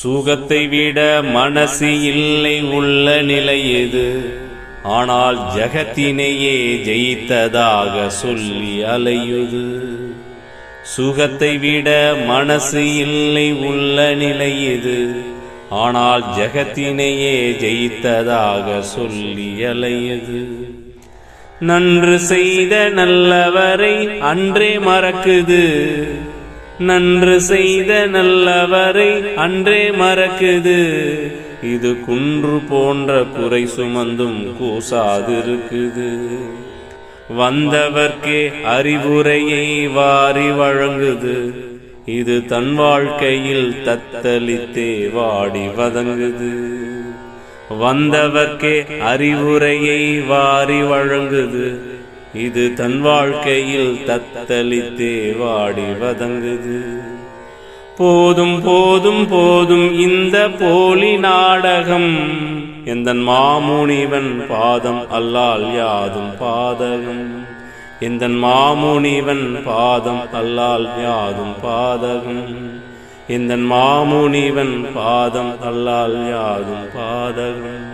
சுகத்தை விட மனசு இல்லை உள்ள நிலை எது? ஆனால் ஜகத்தினையே ஜெயித்ததாக சொல்லி அலையுது. சுகத்தை விட மனசு இல்லை உள்ள நிலை எது? ஆனால் ஜகத்தினையே ஜெயித்ததாக சொல்லி அலையுது. நன்று செய்த நல்லவரை அன்றே மறக்குது. நன்று செய்த நல்லவரை அன்றே மறக்குது. இது குன்று போன்ற குறை சுமந்தும் கூசாதிருக்குது. வந்தவர்க்கே அறிவுரையை வாரி வழங்குது. இது தன் வாழ்க்கையில் தத்தளித்தே வாடி வதங்குது. வந்தவர்க்கே அறிவுரையை வாரி வழங்குது. இது தன் வாழ்க்கையில் தத்தளித்தே வாடி வதங்குது. போதும் போதும் போதும் இந்த போலி நாடகம். எந்தன் மாமுனிவன் பாதம் அல்லால் யாதும் பாதகம். எந்தன் மாமுனிவன் பாதம் அல்லால் யாதும் பாதகம். எந்தன் மாமுனிவன் பாதம் அல்லால் யாதும் பாதகம்.